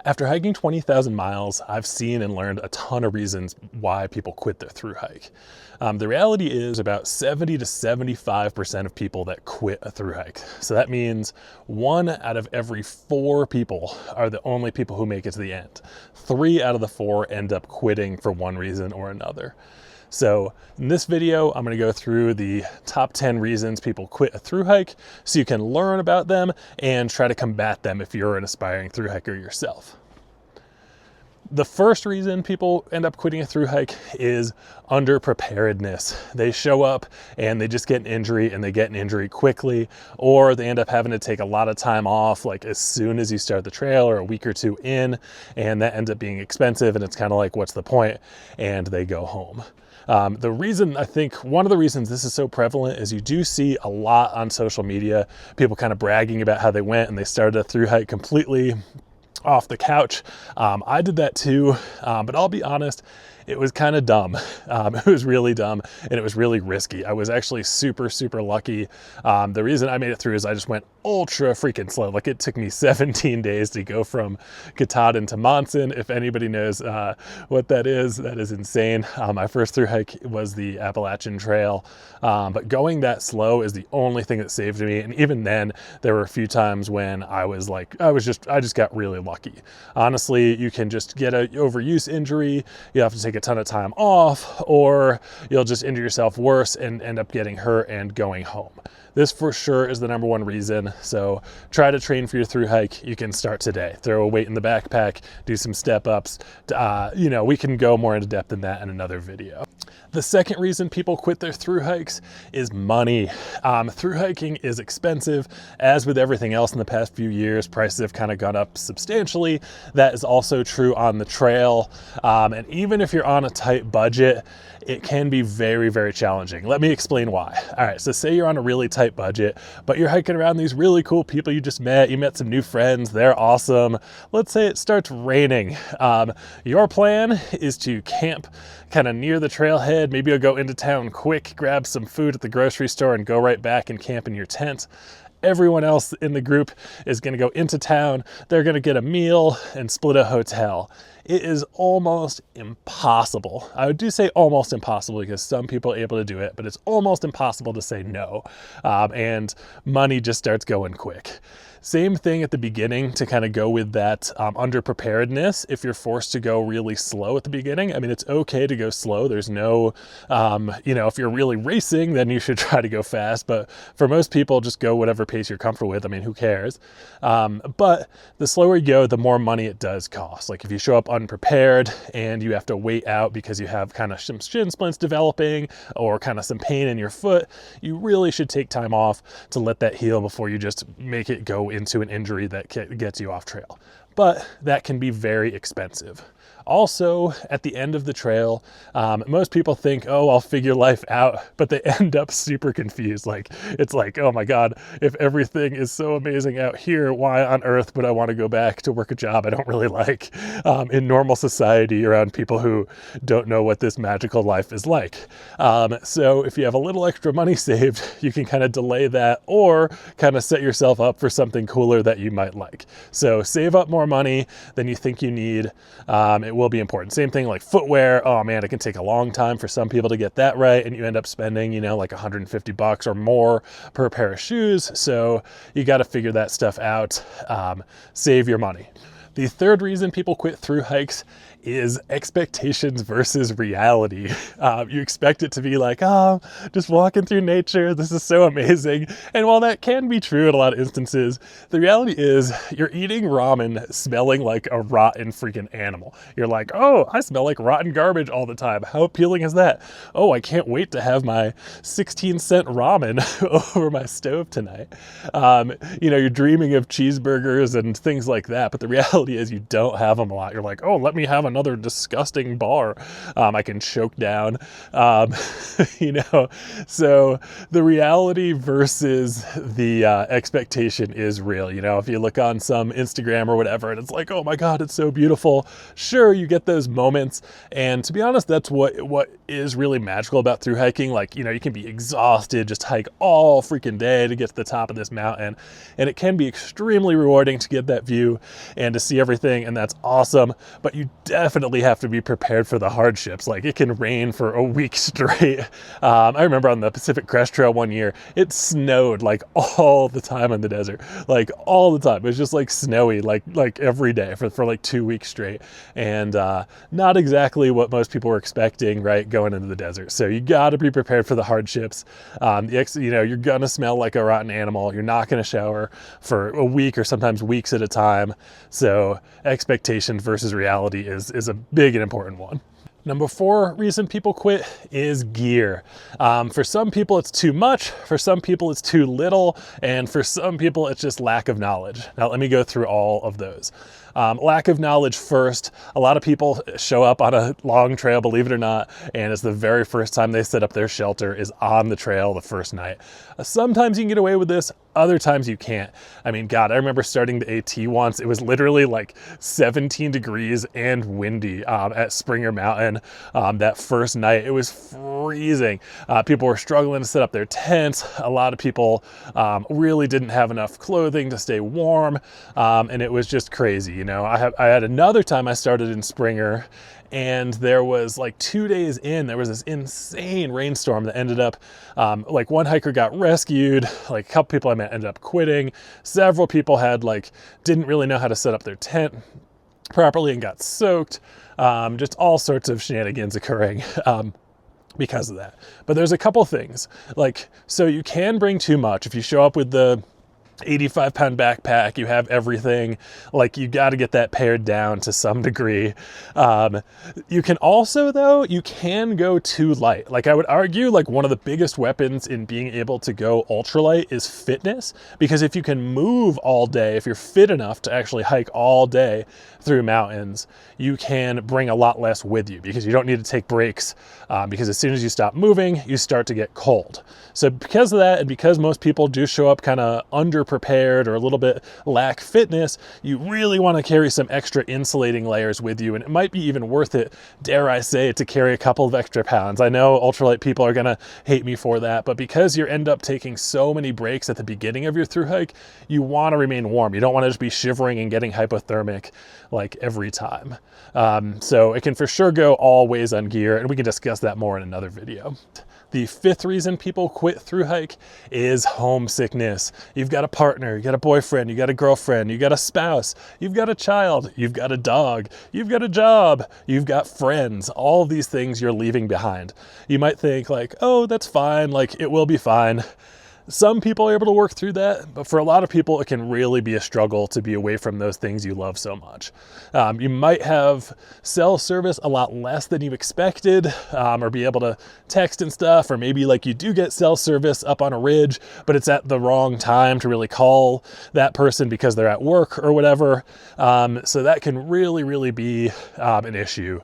After hiking 20,000 miles, I've seen and learned a ton of reasons why people quit their thru hike. The reality is about 70 to 75% of people that quit a thru hike. So that means 1 out of every 4 people are the only people who make it to the end. 3 out of the 4 end up quitting for one reason or another. So in this video, I'm going to go through the top 10 reasons people quit a thru hike so you can learn about them and try to combat them if you're an aspiring thru hiker yourself. The first reason people end up quitting a thru hike is under-preparedness. They show up and they just get an injury, and they get an injury quickly, or they end up having to take a lot of time off like as soon as you start the trail or a week or 2 in, and that ends up being expensive, and it's kind of like, what's the point? And they go home. The reason, I think one of the reasons this is so prevalent is you do see a lot on social media, people kind of bragging about how they went and they started a thru hike completely off the couch. I did that too, but I'll be honest, it was kind of dumb. It was really dumb, and it was really risky. I was actually super lucky. The reason I made it through is I just went ultra freaking slow. Like, it took me 17 days to go from Katahdin to Monson. If anybody knows what that is insane. My first thru hike was the Appalachian Trail, but going that slow is the only thing that saved me. And even then, there were a few times when I just got really lucky. Honestly, you can just get an overuse injury. You have to take a ton of time off, or you'll just injure yourself worse and end up getting hurt and going home. This for sure is the #1 reason. So try to train for your thru hike. You can start today. Throw a weight in the backpack, do some step ups. We can go more into depth in that in another video. The second reason people quit their thru hikes is money. Thru hiking is expensive. As with everything else in the past few years, prices have kind of gone up substantially. That is also true on the trail. And even if you're on a tight budget, it can be very challenging. Let me explain why. All right, so say you're on a really tight budget, but you're hiking around these really cool people you just met. You met some new friends, they're awesome. Let's say it starts raining. Your plan is to camp kind of near the trailhead. Maybe you'll go into town quick, grab some food at the grocery store, and go right back and camp in your tent. Everyone else in the group is going to go into town. They're going to get a meal and split a hotel. It is almost impossible. I do say almost impossible because some people are able to do it, but it's almost impossible to say no. And money just starts going quick. Same thing at the beginning to kind of go with that under-preparedness. If you're forced to go really slow at the beginning, I mean, it's okay to go slow. There's no, if you're really racing, then you should try to go fast. But for most people, just go whatever pace you're comfortable with. I mean, who cares? But the slower you go, the more money it does cost. Like, if you show up unprepared and you have to wait out because you have kind of some shin splints developing or kind of some pain in your foot, you really should take time off to let that heal before you just make it go into an injury that gets you off trail. But that can be very expensive. Also, at the end of the trail, most people think, oh, I'll figure life out, but they end up super confused. It's like, oh my God, if everything is so amazing out here, why on earth would I want to go back to work a job I don't really like in normal society around people who don't know what this magical life is like? So if you have a little extra money saved, you can kind of delay that or kind of set yourself up for something cooler that you might like. So save up more money than you think you need. It will be important. Same thing like footwear. Oh man, it can take a long time for some people to get that right, and you end up spending, like $150 or more per pair of shoes. So you got to figure that stuff out. Save your money. The third reason people quit thru hikes is expectations versus reality. You expect it to be like, oh, just walking through nature, this is so amazing. And while that can be true in a lot of instances, the reality is you're eating ramen smelling like a rotten freaking animal. You're like, oh, I smell like rotten garbage all the time. How appealing is that? Oh, I can't wait to have my 16-cent ramen over my stove tonight. You're dreaming of cheeseburgers and things like that, but the reality is you don't have them a lot. You're like, oh, let me have another disgusting bar I can choke down. So the reality versus the expectation is real. If you look on some Instagram or whatever and it's like, oh my God, it's so beautiful. Sure, you get those moments. And to be honest, that's what is really magical about thru hiking. You can be exhausted, just hike all freaking day to get to the top of this mountain. And it can be extremely rewarding to get that view and to see everything, and that's awesome, but you definitely have to be prepared for the hardships. Like, it can rain for a week straight. I remember on the Pacific Crest Trail one year, it snowed like all the time in the desert, like all the time. It was just like snowy, like every day for like 2 weeks straight, and not exactly what most people were expecting, right, going into the desert. So you got to be prepared for the hardships. You're gonna smell like a rotten animal. You're not gonna shower for a week or sometimes weeks at a time. So expectation versus reality is a big and important one. Number 4 reason people quit is gear. For some people it's too much, for some people it's too little, and for some people it's just lack of knowledge. Now let me go through all of those. Lack of knowledge first. A lot of people show up on a long trail, believe it or not, and it's the very first time they set up their shelter is on the trail the first night. Sometimes you can get away with this, other times you can't. I mean, God, I remember starting the AT once. It was literally like 17 degrees and windy at Springer Mountain that first night. It was freezing. People were struggling to set up their tents. A lot of people really didn't have enough clothing to stay warm, and it was just crazy. You know, I had another time I started in Springer, and there was like 2 days in, there was this insane rainstorm that ended up, like one hiker got rescued, like a couple people I met ended up quitting. Several people didn't really know how to set up their tent properly and got soaked. Just all sorts of shenanigans occurring. Because of that. But there's a couple things, so you can bring too much. If you show up with the 85-pound backpack, you have everything, you got to get that pared down to some degree. You can also, though, you can go too light. I would argue one of the biggest weapons in being able to go ultralight is fitness, because if you can move all day, if you're fit enough to actually hike all day through mountains, you can bring a lot less with you because you don't need to take breaks, because as soon as you stop moving, you start to get cold. So because of that, and because most people do show up kind of under-prepared or a little bit lack fitness, you really want to carry some extra insulating layers with you, and it might be even worth it, dare I say, to carry a couple of extra pounds. I know ultralight people are going to hate me for that, but because you end up taking so many breaks at the beginning of your thru hike, you want to remain warm. You don't want to just be shivering and getting hypothermic every time. So it can for sure go all ways on gear, and we can discuss that more in another video. The 5th reason people quit thru hike is homesickness. You've got a partner, you got a boyfriend, you got a girlfriend, you got a spouse, you've got a child, you've got a dog, you've got a job, you've got friends. All of these things you're leaving behind. You might think oh, that's fine, it will be fine. Some people are able to work through that, but for a lot of people, it can really be a struggle to be away from those things you love so much. You might have cell service a lot less than you expected, or be able to text and stuff, or maybe you do get cell service up on a ridge, but it's at the wrong time to really call that person because they're at work or whatever. So that can really, really be an issue.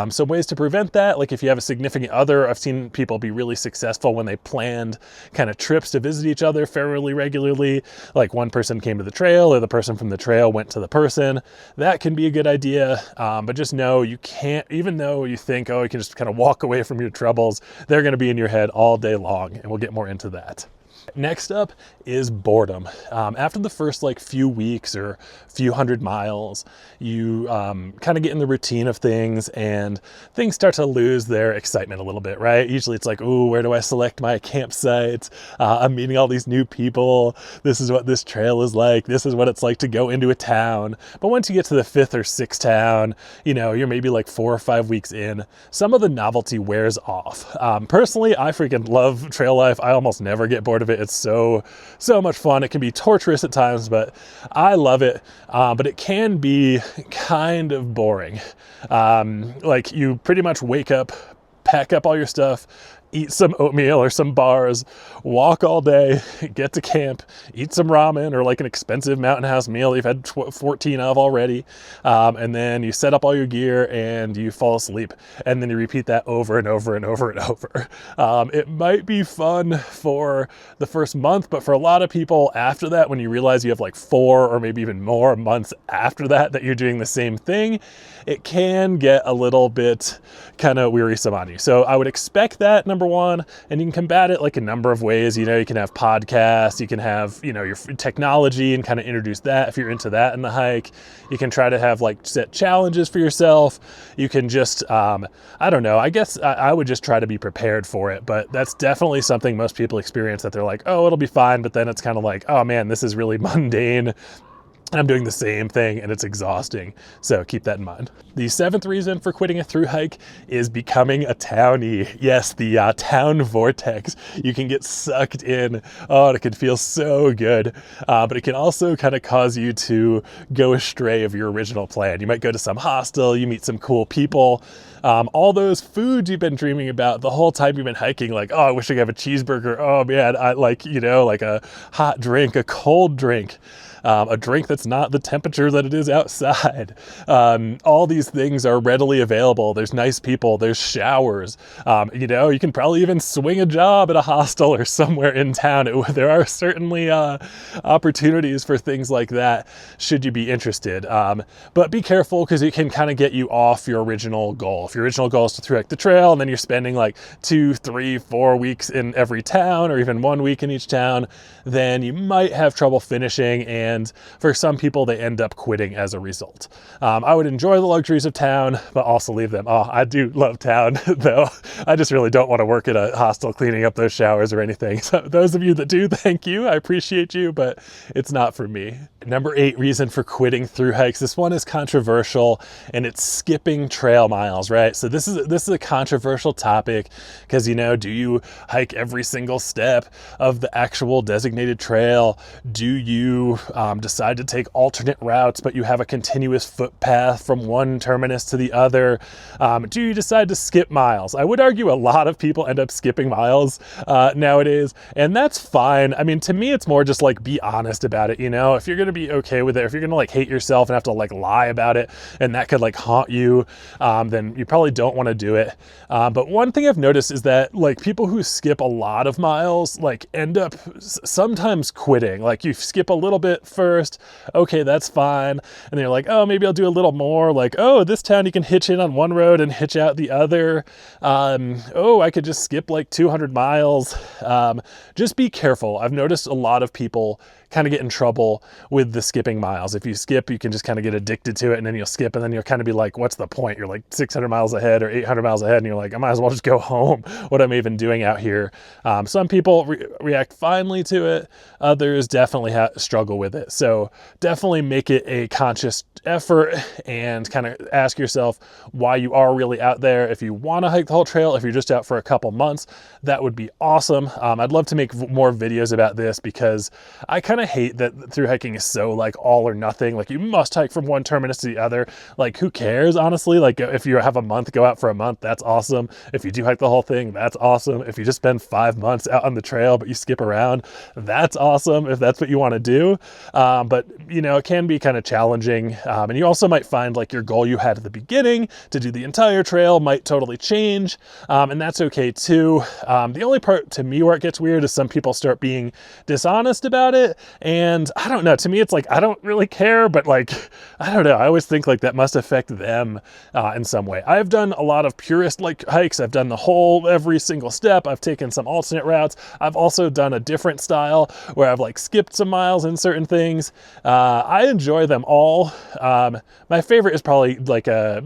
Some ways to prevent that, if you have a significant other, I've seen people be really successful when they planned kind of trips to visit each other fairly regularly. One person came to the trail, or the person from the trail went to the person. That can be a good idea, but just know you can't, even though you think, oh, you can just kind of walk away from your troubles, they're going to be in your head all day long, and we'll get more into that. Next up is boredom. After the first few weeks or few hundred miles, you kind of get in the routine of things, and things start to lose their excitement a little bit, right? Usually it's ooh, where do I select my campsite? I'm meeting all these new people. This is what this trail is like. This is what it's like to go into a town. But once you get to the 5th or 6th town, you're maybe 4 or 5 weeks in, some of the novelty wears off. Personally, I freaking love trail life. I almost never get bored of it. It's so much fun. It can be torturous at times, but I love it. But it can be kind of boring. You pretty much wake up, pack up all your stuff, eat some oatmeal or some bars, walk all day, get to camp, eat some ramen or an expensive mountain house meal you've had 14 of already, and then you set up all your gear and you fall asleep, and then you repeat that over and over and over and over. It might be fun for the first month, but for a lot of people after that, when you realize you have 4 or maybe even more months after that you're doing the same thing, it can get a little bit kind of wearisome on you. So I would expect that, number number one, and you can combat it like a number of ways. You know, you can have podcasts, you can have, you know, your technology and kind of introduce that if you're into that in the hike. You can try to have like set challenges for yourself. You can just, I don't know, I guess I would just try to be prepared for it, but that's definitely something most people experience, that they're like, oh, it'll be fine. But then it's kind of like, oh man, this is really mundane. I'm doing the same thing and it's exhausting. So keep that in mind. The seventh reason for quitting a thru hike is becoming a townie. Yes, the town vortex. You can get sucked in. Oh, and it can feel so good. But it can also kind of cause you to go astray of your original plan. You might go to some hostel, you meet some cool people. All those foods you've been dreaming about the whole time you've been hiking, like, oh, I wish I could have a cheeseburger. Oh man, I like, you know, like a hot drink, a cold drink. A drink that's not the temperature that it is outside. All these things are readily available. There's nice people, there's showers. You know, you can probably even swing a job at a hostel or somewhere in town. There are certainly opportunities for things like that, should you be interested. But be careful, because it can kind of get you off your original goal. If your original goal is to thru-hike the trail, and then you're spending like 2, 3, 4 weeks in every town, or even 1 week in each town, then you might have trouble finishing, and for some people, they end up quitting as a result. I would enjoy the luxuries of town, but also leave them. Oh, I do love town, though. I just really don't want to work at a hostel cleaning up those showers or anything. So those of you that do, thank you. I appreciate you, but it's not for me. Number 8 reason for quitting thru hikes. This one is controversial, and it's skipping trail miles, right? So this is a controversial topic, because, you know, do you hike every single step of the actual designated trail? Do you decide to take alternate routes, but you have a continuous footpath from one terminus to the other? Do you decide to skip miles? I would argue a lot of people end up skipping miles nowadays, and that's fine. I mean, to me, it's more just like, be honest about it. You know, if you're going to be okay with it, if you're going to like hate yourself and have to like lie about it, and that could like haunt you, then you probably don't want to do it. But one thing I've noticed is that like people who skip a lot of miles like end up sometimes quitting. Like, you skip a little bit first, okay, that's fine, and then you're like, oh, maybe I'll do a little more. Like, oh, this town you can hitch in on one road and hitch out the other. Oh, I could just skip like 200 miles. Just be careful. I've noticed a lot of people kind of get in trouble with the skipping miles. If you skip, you can just kind of get addicted to it, and then you'll skip, and then you'll kind of be like, what's the point? You're like 600 miles ahead or 800 miles ahead, and you're like, I might as well just go home. What am I even doing out here? Some people react finely to it. Others definitely struggle with it. So definitely make it a conscious effort and kind of ask yourself why you are really out there. If you want to hike the whole trail, if you're just out for a couple months, that would be awesome. I'd love to make more videos about this, because I kind of hate that thru hiking is so like all or nothing. Like, you must hike from one terminus to the other. Like, who cares, honestly? Like, if you have a month, go out for a month, that's awesome. If you do hike the whole thing, that's awesome. If you just spend 5 months out on the trail but you skip around, that's awesome, if that's what you want to do. But you know, it can be kind of challenging, and you also might find like your goal you had at the beginning to do the entire trail might totally change, and that's okay too. The only part to me where it gets weird is some people start being dishonest about it. And I don't know, to me, it's like, I don't really care, but like, I don't know. I always think like that must affect them in some way. I've done a lot of purist like hikes. I've done every single step. I've taken some alternate routes. I've also done a different style where I've like skipped some miles in certain things. I enjoy them all. My favorite is probably like a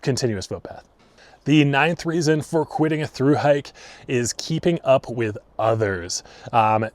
continuous footpath. The 9th reason for quitting a thru hike is keeping up with others.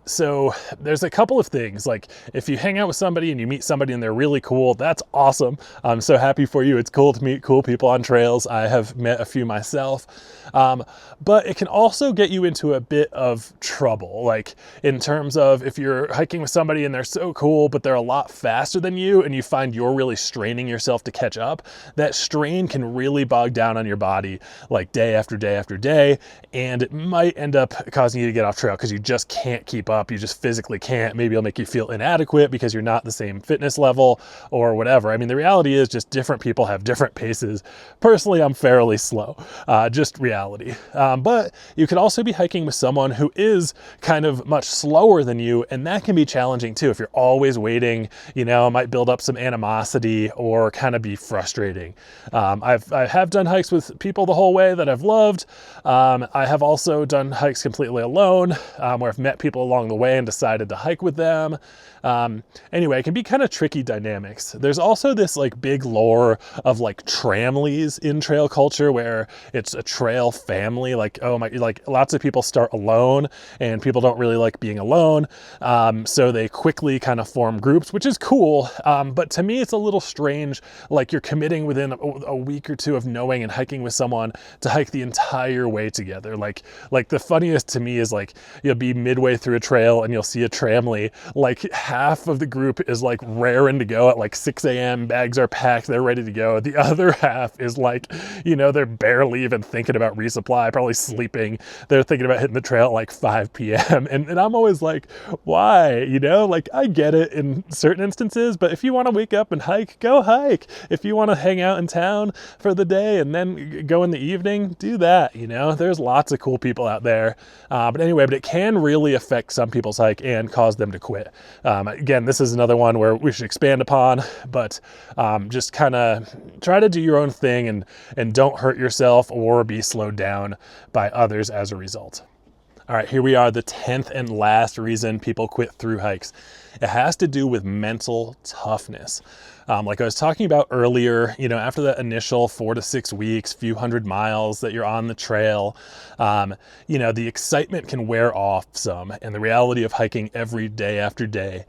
So there's a couple of things. Like, if you hang out with somebody and you meet somebody and they're really cool, that's awesome. I'm so happy for you. It's cool to meet cool people on trails. I have met a few myself. But it can also get you into a bit of trouble. Like, in terms of if you're hiking with somebody and they're so cool, but they're a lot faster than you, and you find you're really straining yourself to catch up, that strain can really bog down on your body like day after day after day. And it might end up causing you to get off trail because you just can't keep up. You just physically can't. Maybe it'll make you feel inadequate because you're not the same fitness level or whatever. I mean, the reality is just different people have different paces. Personally, I'm fairly slow, just reality. But you could also be hiking with someone who is kind of much slower than you, and that can be challenging too. If you're always waiting, you know, it might build up some animosity or kind of be frustrating. I have done hikes with people the whole way that I've loved. I have also done hikes completely alone, where I've met people along the way and decided to hike with them. Anyway, it can be kind of tricky dynamics. There's also this like big lore of like tramlies in trail culture where it's a trail family. Like, oh my, like lots of people start alone and people don't really like being alone. So they quickly kind of form groups, which is cool. But to me, it's a little strange. Like you're committing within a week or two of knowing and hiking with someone to hike the entire way together. Like the funniest to me is like, you'll be midway through a trail and you'll see a tramly, like half of the group is like raring to go at like 6 a.m. Bags are packed, they're ready to go. The other half is like, you know, they're barely even thinking about resupply, probably sleeping. They're thinking about hitting the trail at like 5 p.m. And I'm always like, why? You know, like I get it in certain instances, but if you want to wake up and hike, go hike. If you want to hang out in town for the day and then go in the evening, do that. You know, there's lots of cool people out there. But anyway, but it can really affect some people's hike and cause them to quit. Again, this is another one where we should expand upon, but just kind of try to do your own thing and don't hurt yourself or be slowed down by others as a result. All right, here we are, the 10th and last reason people quit thru hikes. It has to do with mental toughness. Like I was talking about earlier, you know, after that initial 4 to 6 weeks, few hundred miles that you're on the trail, you know, the excitement can wear off some, and the reality of hiking every day after day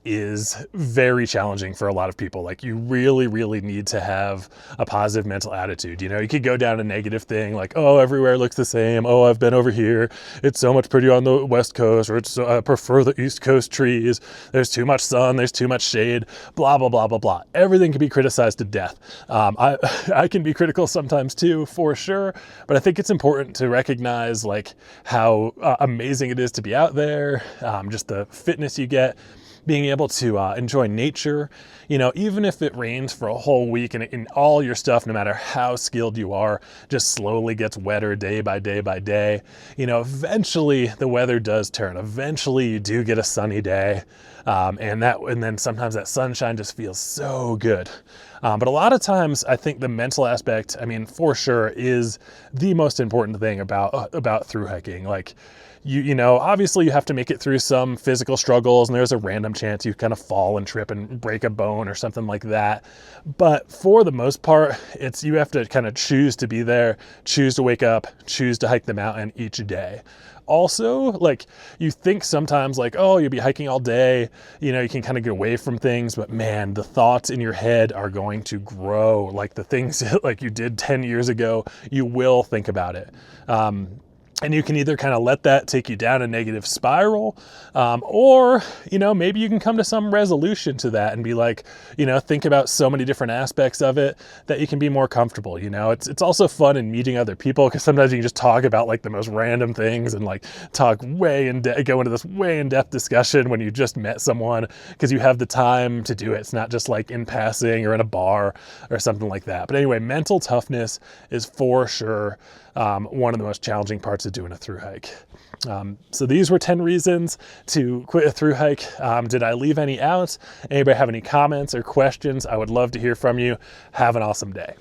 is very challenging for a lot of people. Like you really, really need to have a positive mental attitude. You know, you could go down a negative thing like, oh, everywhere looks the same. Oh, I've been over here. It's so much prettier on the West Coast, or I prefer the East Coast trees. There's too much sun. There's too much shade, blah, blah, blah, blah, blah. Everything can be criticized to death. I can be critical sometimes too, for sure. But I think it's important to recognize like how amazing it is to be out there. Just the fitness you get, being able to enjoy nature, you know, even if it rains for a whole week and all your stuff, no matter how skilled you are, just slowly gets wetter day by day by day. You know, eventually the weather does turn. Eventually you do get a sunny day. And then sometimes that sunshine just feels so good. But a lot of times I think the mental aspect, I mean, for sure is the most important thing about thru hiking. Like, you know, obviously you have to make it through some physical struggles and there's a random chance you kind of fall and trip and break a bone or something like that. But for the most part, you have to kind of choose to be there, choose to wake up, choose to hike the mountain each day. Also, like you think sometimes like, oh, you'll be hiking all day, you know, you can kind of get away from things, but man, the thoughts in your head are going to grow. Like the things like you did 10 years ago, you will think about it. And you can either kind of let that take you down a negative spiral, or, you know, maybe you can come to some resolution to that and be like, you know, think about so many different aspects of it that you can be more comfortable. You know, it's also fun in meeting other people because sometimes you can just talk about like the most random things and like go into this way in depth discussion when you just met someone because you have the time to do it. It's not just like in passing or in a bar or something like that. But anyway, mental toughness is for sure one of the most challenging parts of doing a thru hike. So these were 10 reasons to quit a thru hike. Did I leave any out? Anybody have any comments or questions? I would love to hear from you. Have an awesome day.